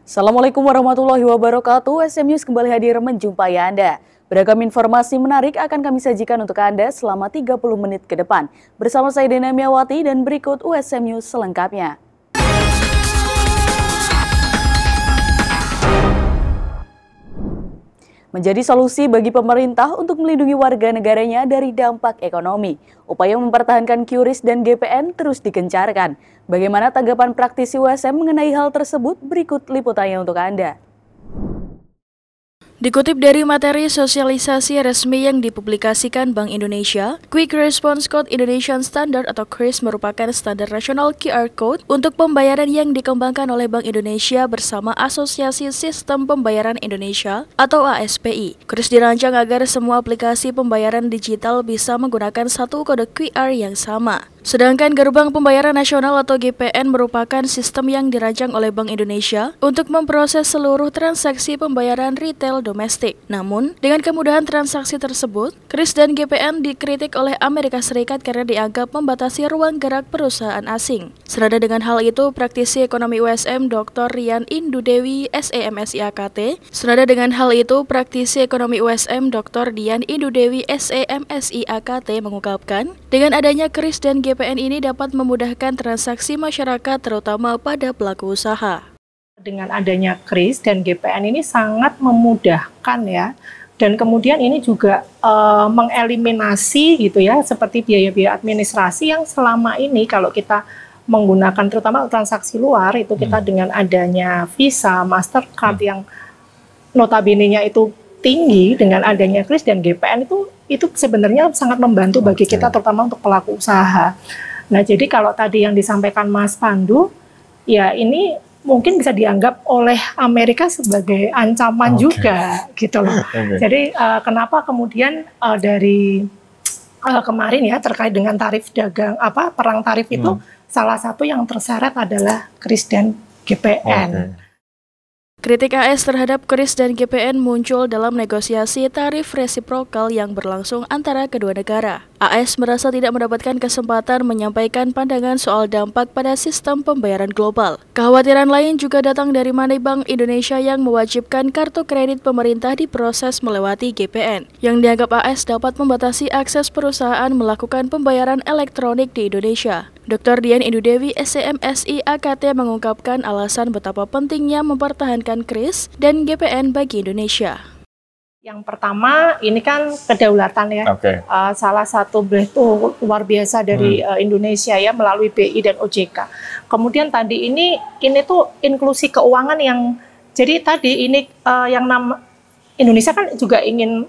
Assalamualaikum warahmatullahi wabarakatuh. SM News kembali hadir menjumpai Anda. Beragam informasi menarik akan kami sajikan untuk Anda selama 30 menit ke depan. Bersama saya Dena Miawati dan berikut USM News selengkapnya. Menjadi solusi bagi pemerintah untuk melindungi warga negaranya dari dampak ekonomi. Upaya mempertahankan QRIS dan GPN terus digencarkan. Bagaimana tanggapan praktisi USM mengenai hal tersebut? Berikut liputannya untuk Anda. Dikutip dari materi sosialisasi resmi yang dipublikasikan Bank Indonesia, Quick Response Code Indonesian Standard atau QRIS merupakan standar nasional QR Code untuk pembayaran yang dikembangkan oleh Bank Indonesia bersama Asosiasi Sistem Pembayaran Indonesia atau ASPI. QRIS dirancang agar semua aplikasi pembayaran digital bisa menggunakan satu kode QR yang sama. Sedangkan Gerbang Pembayaran Nasional atau GPN merupakan sistem yang dirancang oleh Bank Indonesia untuk memproses seluruh transaksi pembayaran retail domestik. Namun, dengan kemudahan transaksi tersebut, QRIS dan GPN dikritik oleh Amerika Serikat karena dianggap membatasi ruang gerak perusahaan asing. Senada dengan hal itu, praktisi ekonomi USM Dr. Rian Indudewi SEMSI AKT, mengungkapkan, dengan adanya QRIS dan GPN ini dapat memudahkan transaksi masyarakat terutama pada pelaku usaha. Dengan adanya QRIS dan GPN ini sangat memudahkan ya, dan kemudian ini juga mengeliminasi gitu ya, seperti biaya-biaya administrasi yang selama ini kalau kita menggunakan terutama transaksi luar itu kita dengan adanya Visa, Mastercard yang notabene-nya itu tinggi, dengan adanya QRIS dan GPN itu sebenarnya sangat membantu bagi kita terutama untuk pelaku usaha. Nah, jadi kalau tadi yang disampaikan Mas Pandu, ya ini mungkin bisa dianggap oleh Amerika sebagai ancaman juga gitu loh. Jadi kenapa kemudian dari kemarin ya terkait dengan tarif dagang perang tarif itu salah satu yang terseret adalah QRIS dan GPN. Kritik AS terhadap QRIS dan GPN muncul dalam negosiasi tarif resiprokal yang berlangsung antara kedua negara. AS merasa tidak mendapatkan kesempatan menyampaikan pandangan soal dampak pada sistem pembayaran global. Kekhawatiran lain juga datang dari Bank Indonesia yang mewajibkan kartu kredit pemerintah diproses melewati GPN, yang dianggap AS dapat membatasi akses perusahaan melakukan pembayaran elektronik di Indonesia. Dr. Dian Indudewi SEMSI AKT mengungkapkan alasan betapa pentingnya mempertahankan QRIS dan GPN bagi Indonesia. Yang pertama ini kan kedaulatan ya, salah satu breakthrough luar biasa dari Indonesia ya melalui BI dan OJK. Kemudian tadi ini tuh inklusi keuangan yang jadi tadi ini Indonesia kan juga ingin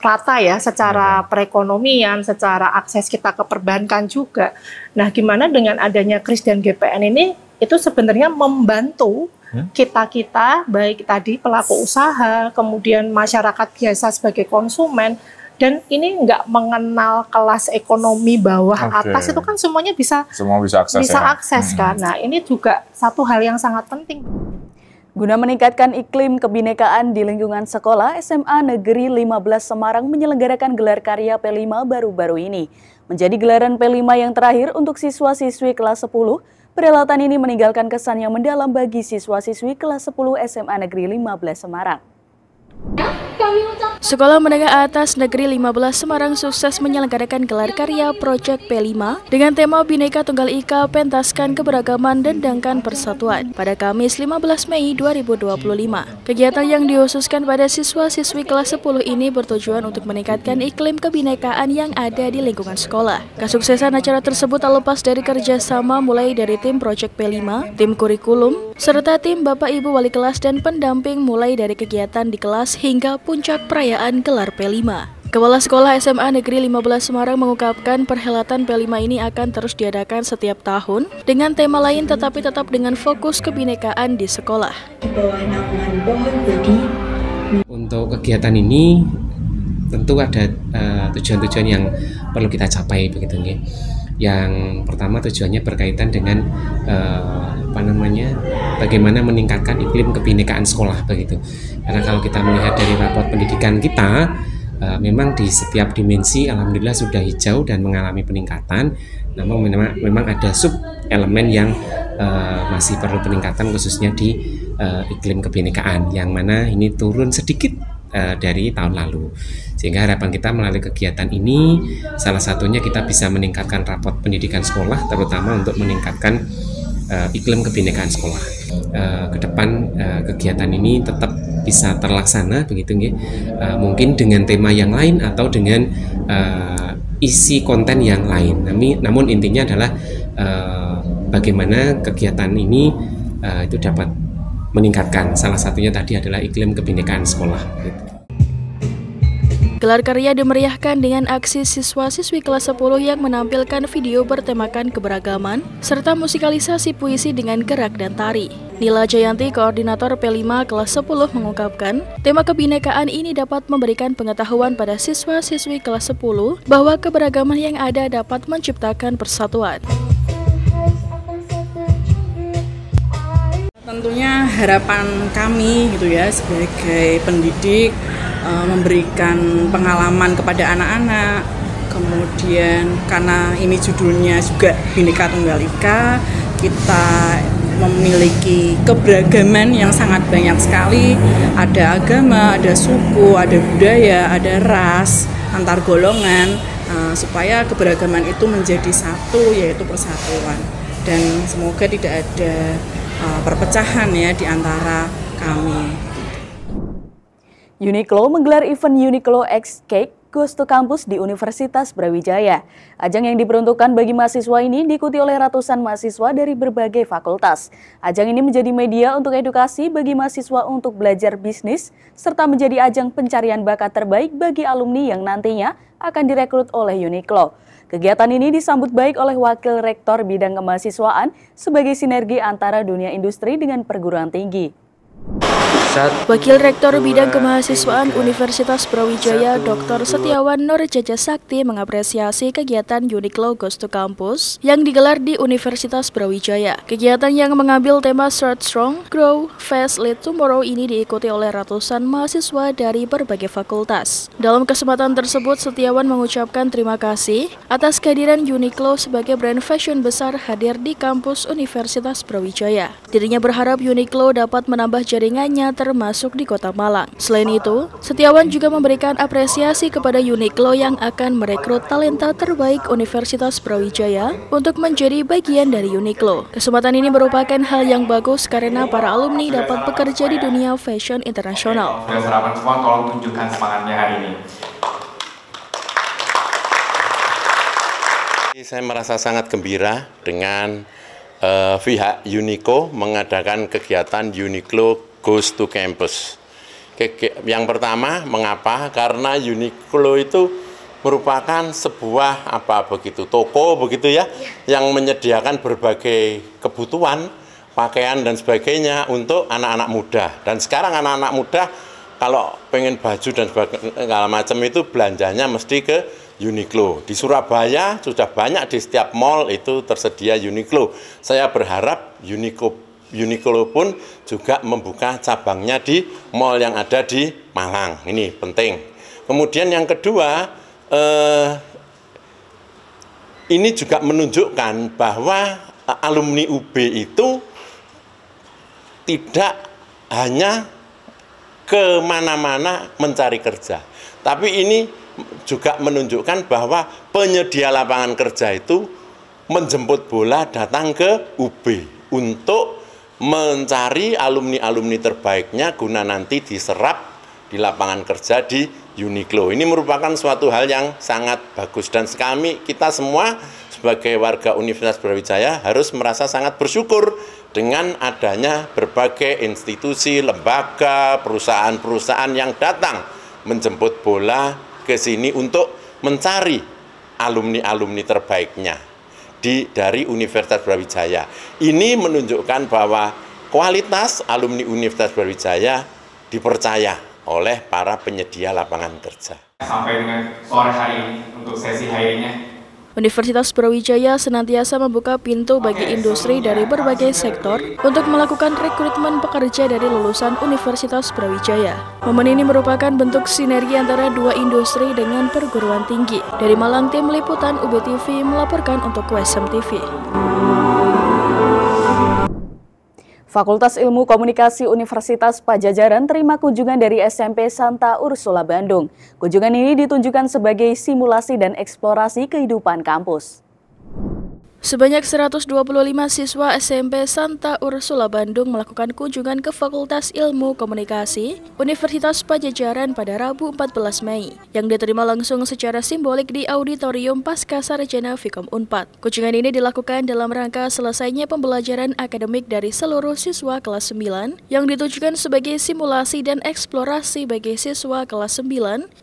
rata ya secara perekonomian, secara akses kita ke perbankan juga. Nah, gimana dengan adanya QRIS dan GPN ini itu sebenarnya membantu kita baik tadi pelaku usaha, kemudian masyarakat biasa sebagai konsumen, dan ini nggak mengenal kelas ekonomi bawah atas, itu kan semuanya bisa akses kan. Nah, ini juga satu hal yang sangat penting. Guna meningkatkan iklim kebinekaan di lingkungan sekolah, SMA Negeri 15 Semarang menyelenggarakan gelar karya P5 baru-baru ini. Menjadi gelaran P5 yang terakhir untuk siswa-siswi kelas 10, perhelatan ini meninggalkan kesan yang mendalam bagi siswa-siswi kelas 10 SMA Negeri 15 Semarang. Sekolah Menengah Atas Negeri 15 Semarang sukses menyelenggarakan gelar karya Project P5 dengan tema Bhinneka Tunggal Ika, pentaskan keberagaman, dendangkan persatuan pada Kamis 15 Mei 2025. Kegiatan yang dikhususkan pada siswa-siswi kelas 10 ini bertujuan untuk meningkatkan iklim kebinekaan yang ada di lingkungan sekolah. Kesuksesan acara tersebut tak lepas dari kerjasama mulai dari tim Project P5, tim kurikulum, serta tim Bapak Ibu Wali Kelas dan pendamping mulai dari kegiatan di kelas hingga puncak perayaan gelar P5. Kepala Sekolah SMA Negeri 15 Semarang mengungkapkan perhelatan P5 ini akan terus diadakan setiap tahun dengan tema lain tetapi tetap dengan fokus kebinekaan di sekolah. Untuk kegiatan ini tentu ada tujuan-tujuan yang perlu kita capai begitu nih. Yang pertama tujuannya berkaitan dengan bagaimana meningkatkan iklim kebinekaan sekolah begitu. Karena kalau kita melihat dari raport pendidikan kita, memang di setiap dimensi alhamdulillah sudah hijau dan mengalami peningkatan. Namun memang ada sub elemen yang masih perlu peningkatan khususnya di iklim kebinekaan yang mana ini turun sedikit dari tahun lalu. Sehingga harapan kita melalui kegiatan ini salah satunya kita bisa meningkatkan rapot pendidikan sekolah, terutama untuk meningkatkan iklim kebinekaan sekolah. Ke depan kegiatan ini tetap bisa terlaksana begitu nggih. Mungkin dengan tema yang lain atau dengan isi konten yang lain. Namun intinya adalah bagaimana kegiatan ini itu dapat meningkatkan. Salah satunya tadi adalah iklim kebinekaan sekolah. Gelar karya dimeriahkan dengan aksi siswa-siswi kelas 10 yang menampilkan video bertemakan keberagaman, serta musikalisasi puisi dengan gerak dan tari. Nila Jayanti, koordinator P5 kelas 10 mengungkapkan, tema kebinekaan ini dapat memberikan pengetahuan pada siswa-siswi kelas 10 bahwa keberagaman yang ada dapat menciptakan persatuan. Tentunya harapan kami gitu ya sebagai pendidik memberikan pengalaman kepada anak-anak, kemudian karena ini judulnya juga Bhinneka Tunggal Ika, kita memiliki keberagaman yang sangat banyak sekali, ada agama, ada suku, ada budaya, ada ras, antar golongan, supaya keberagaman itu menjadi satu, yaitu persatuan, dan semoga tidak ada perpecahan ya di antara kami. Uniqlo menggelar event Uniqlo X Cake Goes to Campus di Universitas Brawijaya. Ajang yang diperuntukkan bagi mahasiswa ini diikuti oleh ratusan mahasiswa dari berbagai fakultas. Ajang ini menjadi media untuk edukasi bagi mahasiswa untuk belajar bisnis, serta menjadi ajang pencarian bakat terbaik bagi alumni yang nantinya akan direkrut oleh Uniqlo. Kegiatan ini disambut baik oleh Wakil Rektor Bidang Kemahasiswaan sebagai sinergi antara dunia industri dengan perguruan tinggi. Wakil Rektor Bidang Kemahasiswaan Universitas Brawijaya Dr. Setiawan Nurjaja Sakti mengapresiasi kegiatan Uniqlo Goes to Campus yang digelar di Universitas Brawijaya. Kegiatan yang mengambil tema Start Strong, Grow, Fast, Lead Tomorrow ini diikuti oleh ratusan mahasiswa dari berbagai fakultas. Dalam kesempatan tersebut, Setiawan mengucapkan terima kasih atas kehadiran Uniqlo sebagai brand fashion besar hadir di kampus Universitas Brawijaya. Dirinya berharap Uniqlo dapat menambah jaringannya termasuk di Kota Malang. Selain itu, Setiawan juga memberikan apresiasi kepada Uniqlo yang akan merekrut talenta terbaik Universitas Brawijaya untuk menjadi bagian dari Uniqlo. Kesempatan ini merupakan hal yang bagus karena para alumni dapat bekerja di dunia fashion internasional. Harapan semua tolong tunjukkan semangatnya hari ini. Saya merasa sangat gembira dengan pihak Uniqlo mengadakan kegiatan Uniqlo Goes to Campus. Yang pertama, mengapa? Karena Uniqlo itu merupakan sebuah toko begitu ya, yang menyediakan berbagai kebutuhan, pakaian dan sebagainya untuk anak-anak muda. Dan sekarang anak-anak muda kalau pengen baju dan segala macam itu belanjanya mesti ke Uniqlo. Di Surabaya sudah banyak, di setiap mall itu tersedia Uniqlo. Saya berharap Uniqlo pun juga membuka cabangnya di mall yang ada di Malang. Ini penting. Kemudian yang kedua, ini juga menunjukkan bahwa alumni UB itu tidak hanya kemana-mana mencari kerja, tapi ini juga menunjukkan bahwa penyedia lapangan kerja itu menjemput bola datang ke UB untuk mencari alumni-alumni terbaiknya guna nanti diserap di lapangan kerja di Uniqlo. Ini merupakan suatu hal yang sangat bagus, dan kita semua sebagai warga Universitas Brawijaya harus merasa sangat bersyukur dengan adanya berbagai institusi, lembaga, perusahaan-perusahaan yang datang menjemput bola ke sini untuk mencari alumni-alumni terbaiknya dari Universitas Brawijaya. Ini menunjukkan bahwa kualitas alumni Universitas Brawijaya dipercaya oleh para penyedia lapangan kerja. Sampai dengan sore hari ini untuk sesi hari-nya. Universitas Brawijaya senantiasa membuka pintu bagi industri dari berbagai sektor untuk melakukan rekrutmen pekerja dari lulusan Universitas Brawijaya. Momen ini merupakan bentuk sinergi antara dua industri dengan perguruan tinggi. Dari Malang, tim liputan UB TV melaporkan untuk WSM TV. Fakultas Ilmu Komunikasi Universitas Padjadjaran terima kunjungan dari SMP Santa Ursula Bandung. Kunjungan ini ditunjukkan sebagai simulasi dan eksplorasi kehidupan kampus. Sebanyak 125 siswa SMP Santa Ursula Bandung melakukan kunjungan ke Fakultas Ilmu Komunikasi Universitas Padjadjaran pada Rabu 14 Mei, yang diterima langsung secara simbolik di Auditorium Pascasarjana Fikom Unpad. Kunjungan ini dilakukan dalam rangka selesainya pembelajaran akademik dari seluruh siswa kelas 9, yang ditujukan sebagai simulasi dan eksplorasi bagi siswa kelas 9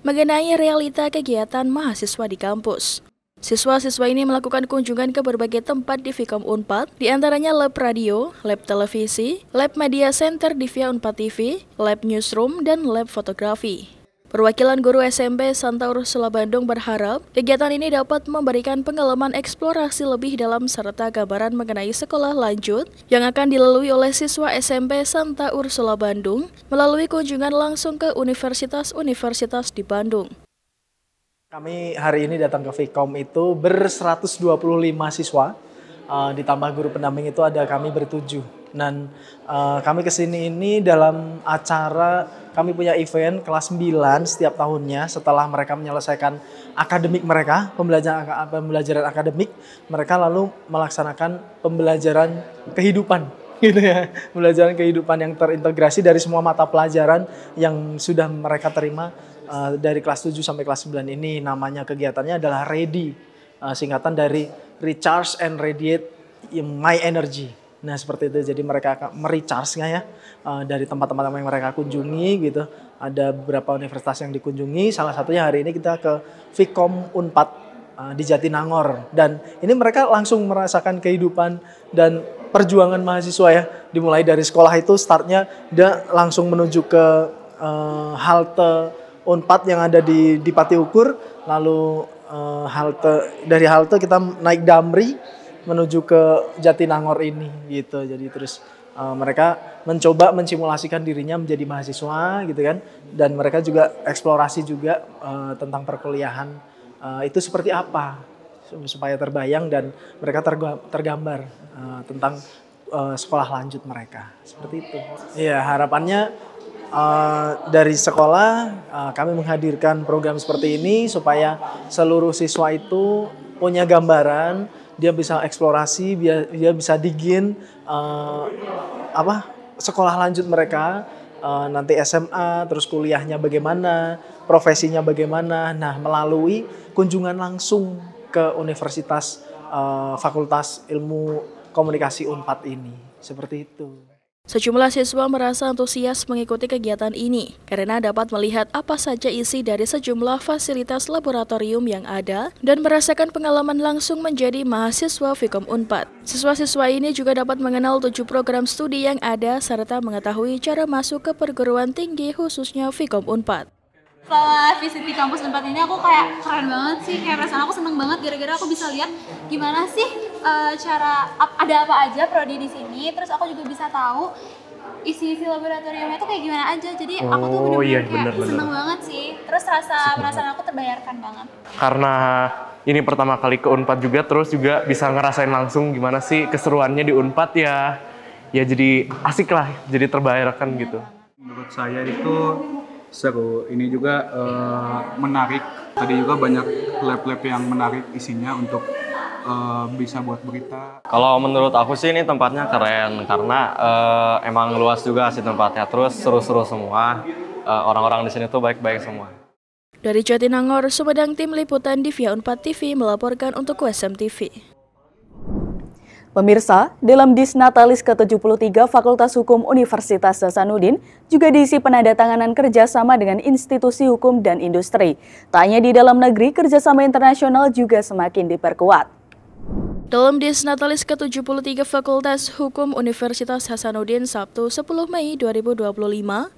mengenai realita kegiatan mahasiswa di kampus. Siswa-siswa ini melakukan kunjungan ke berbagai tempat di Fikom Unpad, diantaranya lab radio, lab televisi, lab media center di via Unpad TV, lab newsroom, dan lab fotografi. Perwakilan guru SMP Santa Ursula Bandung berharap kegiatan ini dapat memberikan pengalaman eksplorasi lebih dalam serta gambaran mengenai sekolah lanjut yang akan dilalui oleh siswa SMP Santa Ursula Bandung melalui kunjungan langsung ke universitas-universitas di Bandung. Kami hari ini datang ke Fikom itu ber-125 siswa, ditambah guru pendamping itu ada kami ber-7. Dan kami kesini ini dalam acara, kami punya event kelas 9 setiap tahunnya setelah mereka menyelesaikan akademik mereka, pembelajaran akademik, mereka lalu melaksanakan pembelajaran kehidupan. Gitu ya, pembelajaran kehidupan yang terintegrasi dari semua mata pelajaran yang sudah mereka terima dari kelas 7 sampai kelas 9 ini. Namanya kegiatannya adalah READY, singkatan dari Recharge and Radiate My Energy. Nah seperti itu, jadi mereka akan merecharge ya dari tempat-tempat yang mereka kunjungi gitu. Ada beberapa universitas yang dikunjungi, salah satunya hari ini kita ke Fikom Unpad di Jatinangor. Dan ini mereka langsung merasakan kehidupan dan perjuangan mahasiswa ya. Dimulai dari sekolah itu startnya dia langsung menuju ke halte Unpad yang ada di Pati Ukur, lalu dari halte kita naik Damri menuju ke Jatinangor ini gitu. Jadi terus mereka mencoba mensimulasikan dirinya menjadi mahasiswa gitu kan, dan mereka juga eksplorasi juga tentang perkuliahan itu seperti apa supaya terbayang dan mereka tergambar tentang sekolah lanjut mereka seperti itu. Iya, harapannya dari sekolah kami menghadirkan program seperti ini supaya seluruh siswa itu punya gambaran, dia bisa eksplorasi, dia bisa digin sekolah lanjut mereka, nanti SMA, terus kuliahnya bagaimana, profesinya bagaimana. Nah, melalui kunjungan langsung ke Universitas Fakultas Ilmu Komunikasi Unpad ini, seperti itu. Sejumlah siswa merasa antusias mengikuti kegiatan ini karena dapat melihat apa saja isi dari sejumlah fasilitas laboratorium yang ada dan merasakan pengalaman langsung menjadi mahasiswa Fikom Unpad. Siswa-siswa ini juga dapat mengenal 7 program studi yang ada serta mengetahui cara masuk ke perguruan tinggi khususnya Fikom Unpad. Setelah visit di kampus Unpad ini aku kayak keren banget sih, kayak perasaan aku seneng banget gara-gara aku bisa lihat gimana sih cara ada apa aja prodi di sini, terus aku juga bisa tahu isi-isi laboratoriumnya tuh kayak gimana aja. Jadi aku tuh bener-bener kayak seneng banget sih, terus perasaan aku terbayarkan banget. Karena ini pertama kali ke Unpad juga, terus juga bisa ngerasain langsung gimana sih keseruannya di Unpad ya jadi asik lah, jadi terbayarkan gitu. Menurut saya itu seru, ini juga menarik. Tadi juga banyak lab-lab yang menarik isinya untuk bisa buat berita. Kalau menurut aku sih ini tempatnya keren karena emang luas juga sih tempatnya, terus seru-seru semua. Orang-orang di sini tuh baik-baik semua. Dari Jatinangor, Sumedang, tim liputan di via Unpad TV melaporkan untuk USM TV. Pemirsa, dalam Disnatalis ke-73 Fakultas Hukum Universitas Hasanuddin juga diisi penandatanganan kerjasama dengan institusi hukum dan industri. Tak hanya di dalam negeri, kerjasama internasional juga semakin diperkuat. Dalam Disnatalis ke-73 Fakultas Hukum Universitas Hasanuddin Sabtu 10 Mei 2025,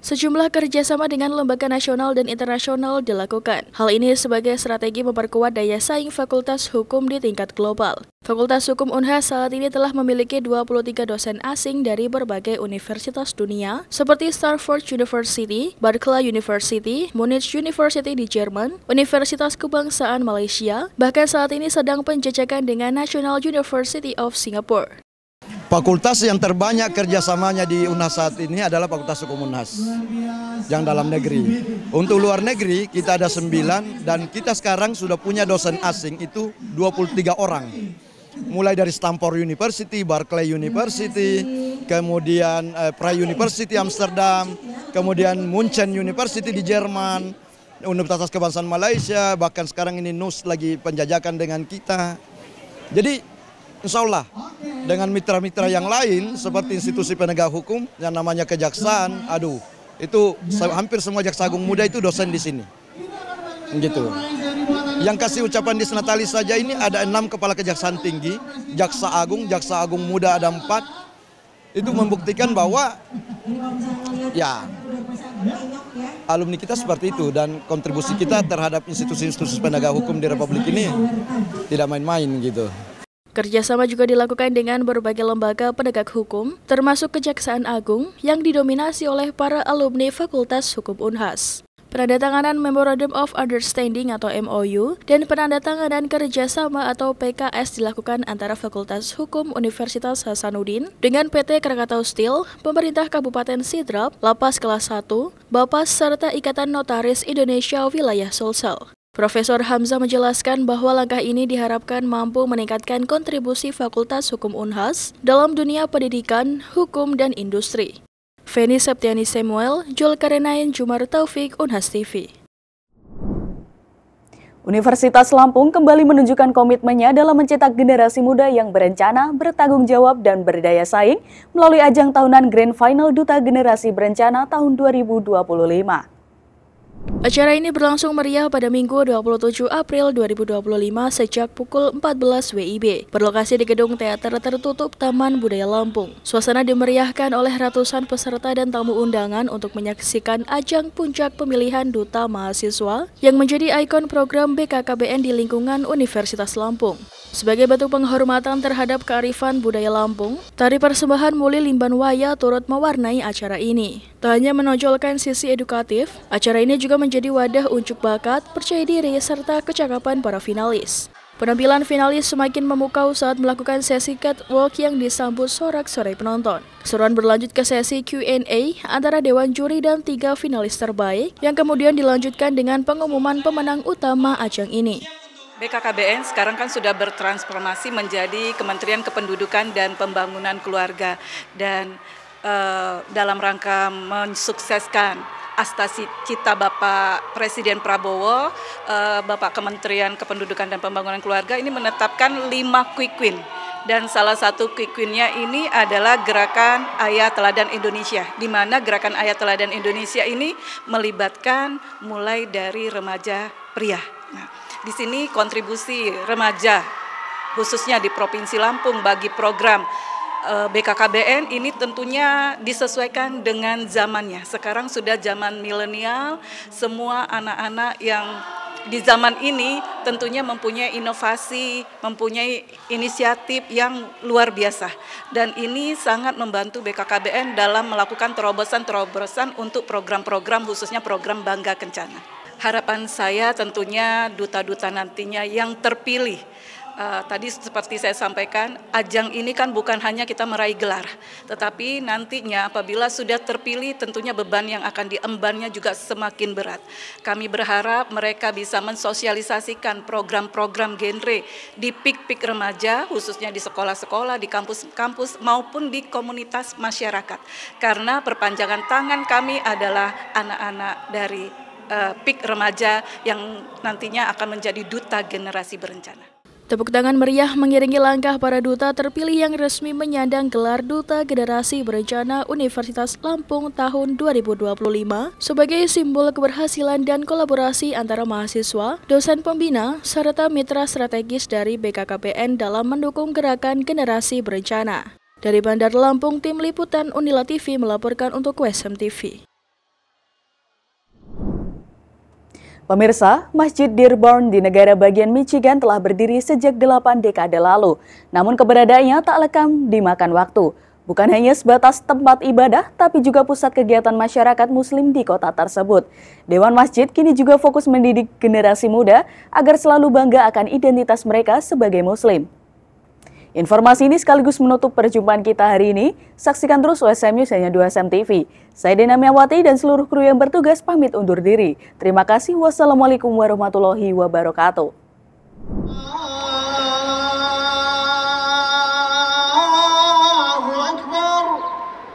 sejumlah kerjasama dengan lembaga nasional dan internasional dilakukan. Hal ini sebagai strategi memperkuat daya saing Fakultas Hukum di tingkat global. Fakultas Hukum Unhas saat ini telah memiliki 23 dosen asing dari berbagai universitas dunia, seperti Stanford University, Berkeley University, Munich University di Jerman, Universitas Kebangsaan Malaysia, bahkan saat ini sedang penjajakan dengan National University of Singapore. Fakultas yang terbanyak kerjasamanya di Unhas saat ini adalah Fakultas Hukum Unhas yang dalam negeri. Untuk luar negeri kita ada 9 dan kita sekarang sudah punya dosen asing itu 23 orang. Mulai dari Stanford University, Berkeley University, kemudian Prague University Amsterdam, kemudian München University di Jerman, Universitas Kebangsaan Malaysia, bahkan sekarang ini NUS lagi penjajakan dengan kita. Jadi insya Allah dengan mitra-mitra yang lain seperti institusi penegak hukum yang namanya kejaksaan, itu hampir semua jaksa agung muda itu dosen di sini. Gitu. Yang kasih ucapan di Senatalis saja ini ada 6 kepala kejaksaan tinggi, jaksa agung muda ada 4. Itu membuktikan bahwa ya alumni kita seperti itu dan kontribusi kita terhadap institusi-institusi penegak hukum di Republik ini tidak main-main gitu. Kerjasama juga dilakukan dengan berbagai lembaga penegak hukum, termasuk Kejaksaan Agung yang didominasi oleh para alumni Fakultas Hukum Unhas. Penandatanganan Memorandum of Understanding atau MOU dan penandatanganan kerjasama atau PKS dilakukan antara Fakultas Hukum Universitas Hasanuddin dengan PT Krakatau Steel, pemerintah Kabupaten Sidrap, Lapas Kelas 1, Bapas serta Ikatan Notaris Indonesia Wilayah Sulsel. Profesor Hamzah menjelaskan bahwa langkah ini diharapkan mampu meningkatkan kontribusi Fakultas Hukum Unhas dalam dunia pendidikan, hukum, dan industri. Feni Septiani Samuel, Julkarenain Jumar Taufik, Unhas TV. Universitas Lampung kembali menunjukkan komitmennya dalam mencetak generasi muda yang berencana, bertanggung jawab, dan berdaya saing melalui ajang tahunan Grand Final Duta Generasi Berencana tahun 2025. Acara ini berlangsung meriah pada Minggu 27 April 2025 sejak pukul 14 WIB, berlokasi di Gedung Teater Tertutup Taman Budaya Lampung. Suasana dimeriahkan oleh ratusan peserta dan tamu undangan untuk menyaksikan ajang puncak pemilihan Duta Mahasiswa yang menjadi ikon program BKKBN di lingkungan Universitas Lampung. Sebagai bentuk penghormatan terhadap kearifan budaya Lampung, tari persembahan Muli Limban Waya turut mewarnai acara ini. Tak hanya menonjolkan sisi edukatif, acara ini juga menjadi wadah unjuk bakat, percaya diri, serta kecakapan para finalis. Penampilan finalis semakin memukau saat melakukan sesi catwalk yang disambut sorak-sorai penonton. Keseruan berlanjut ke sesi Q&A antara Dewan Juri dan 3 finalis terbaik, yang kemudian dilanjutkan dengan pengumuman pemenang utama ajang ini. BKKBN sekarang kan sudah bertransformasi menjadi Kementerian Kependudukan dan Pembangunan Keluarga dan dalam rangka mensukseskan cita Bapak Presiden Prabowo, Bapak Kementerian Kependudukan dan Pembangunan Keluarga ini menetapkan 5 quick win. Dan salah satu quick win-nya ini adalah Gerakan Ayah Teladan Indonesia, di mana Gerakan Ayah Teladan Indonesia ini melibatkan mulai dari remaja pria. Nah, di sini kontribusi remaja, khususnya di Provinsi Lampung bagi program BKKBN ini tentunya disesuaikan dengan zamannya. Sekarang sudah zaman milenial, semua anak-anak yang di zaman ini tentunya mempunyai inovasi, mempunyai inisiatif yang luar biasa. Dan ini sangat membantu BKKBN dalam melakukan terobosan-terobosan untuk program-program, khususnya program Bangga Kencana. Harapan saya tentunya duta-duta nantinya yang terpilih. Tadi seperti saya sampaikan, ajang ini kan bukan hanya kita meraih gelar, tetapi nantinya apabila sudah terpilih tentunya beban yang akan diembannya juga semakin berat. Kami berharap mereka bisa mensosialisasikan program-program genre di pik-pik remaja, khususnya di sekolah-sekolah, di kampus-kampus maupun di komunitas masyarakat. Karena perpanjangan tangan kami adalah anak-anak dari pik remaja yang nantinya akan menjadi duta generasi berencana. Tepuk tangan meriah mengiringi langkah para duta terpilih yang resmi menyandang gelar Duta Generasi Berencana Universitas Lampung tahun 2025 sebagai simbol keberhasilan dan kolaborasi antara mahasiswa, dosen pembina, serta mitra strategis dari BKKBN dalam mendukung gerakan generasi berencana. Dari Bandar Lampung, Tim Liputan Unila TV melaporkan untuk WSM TV. Pemirsa, Masjid Dearborn di negara bagian Michigan telah berdiri sejak 8 dekade lalu. Namun keberadaannya tak lekang dimakan waktu. Bukan hanya sebatas tempat ibadah, tapi juga pusat kegiatan masyarakat muslim di kota tersebut. Dewan Masjid kini juga fokus mendidik generasi muda agar selalu bangga akan identitas mereka sebagai muslim. Informasi ini sekaligus menutup perjumpaan kita hari ini. Saksikan terus OSM News hanya 2SM TV. Saya Dena Miawati dan seluruh kru yang bertugas pamit undur diri. Terima kasih. Wassalamualaikum warahmatullahi wabarakatuh.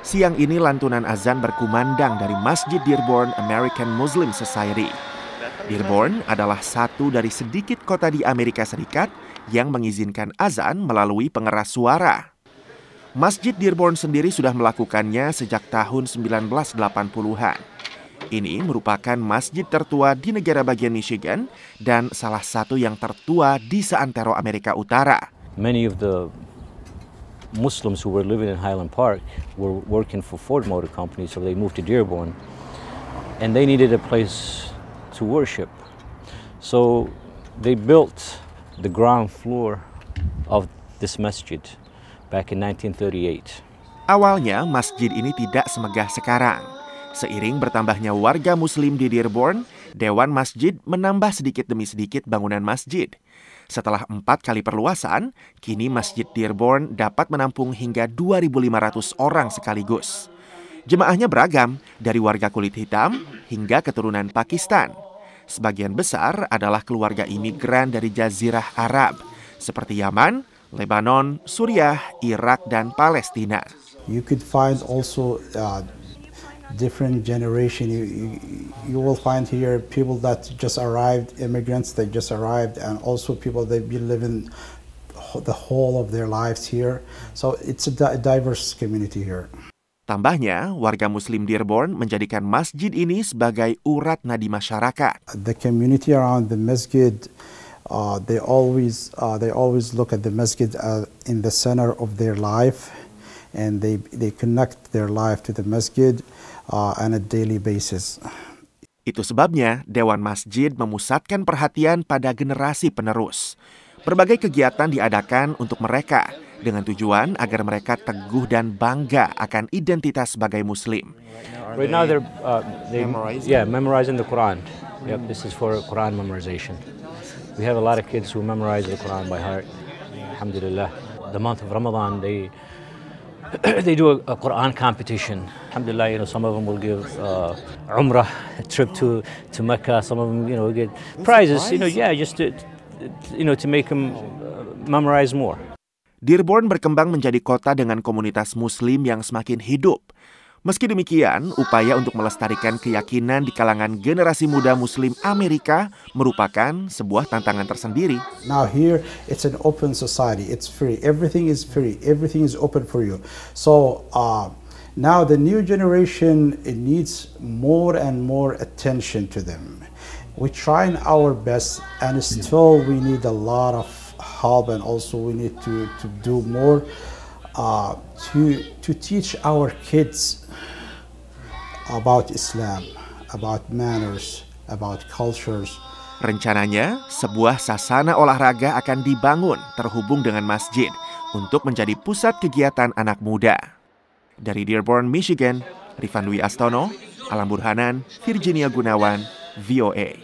Siang ini lantunan azan berkumandang dari Masjid Dearborn American Muslim Society. Dearborn adalah satu dari sedikit kota di Amerika Serikat yang mengizinkan azan melalui pengeras suara. Masjid Dearborn sendiri sudah melakukannya sejak tahun 1980-an. Ini merupakan masjid tertua di negara bagian Michigan dan salah satu yang tertua di seantero Amerika Utara. Many of the Muslims who were living in Highland Park were working for Ford Motor Company, so they moved to Dearborn, and they needed a place to worship. So they built the ground floor of this masjid back in 1938. Awalnya masjid ini tidak semegah sekarang. Seiring bertambahnya warga muslim di Dearborn, Dewan Masjid menambah sedikit demi sedikit bangunan masjid. Setelah 4 kali perluasan, kini Masjid Dearborn dapat menampung hingga 2.500 orang sekaligus. Jemaahnya beragam, dari warga kulit hitam hingga keturunan Pakistan. Sebagian besar adalah keluarga imigran dari Jazirah Arab, seperti Yaman, Lebanon, Suriah, Irak, dan Palestina. You could find also different generation. You will find here people that just arrived, immigrants that just arrived, and also people that been living the whole of their lives here. So it's a diverse community here. Tambahnya, warga Muslim Dearborn menjadikan masjid ini sebagai urat nadi masyarakat. The community around the masjid, they always look at the masjid in the center of their life, and they connect their life to the masjid on a daily basis. Itu sebabnya Dewan Masjid memusatkan perhatian pada generasi penerus. Berbagai kegiatan diadakan untuk mereka, dengan tujuan agar mereka teguh dan bangga akan identitas sebagai Muslim. Right now they're memorizing the Quran. Yep, this is for Quran memorization. We have a lot of kids who memorize the Quran by heart. Alhamdulillah. The month of Ramadan, they do a Quran competition. Alhamdulillah, some of them will give Umrah, a trip to Mecca. Some of them, get prizes. Just to make them memorize more. Dearborn berkembang menjadi kota dengan komunitas Muslim yang semakin hidup. Meski demikian, upaya untuk melestarikan keyakinan di kalangan generasi muda Muslim Amerika merupakan sebuah tantangan tersendiri. Now here, it's an open society. It's free. Everything is free. Everything is open for you. So now the new generation, it needs more and more attention to them. We're trying our best, and still we need a lot of help, and also we need to do more to teach our kids about Islam, about manners, about cultures. Rencananya, sebuah sasana olahraga akan dibangun terhubung dengan masjid untuk menjadi pusat kegiatan anak muda. Dari Dearborn, Michigan, Rifan Dwi Astono, Alam Burhanan, Virginia Gunawan, VOA.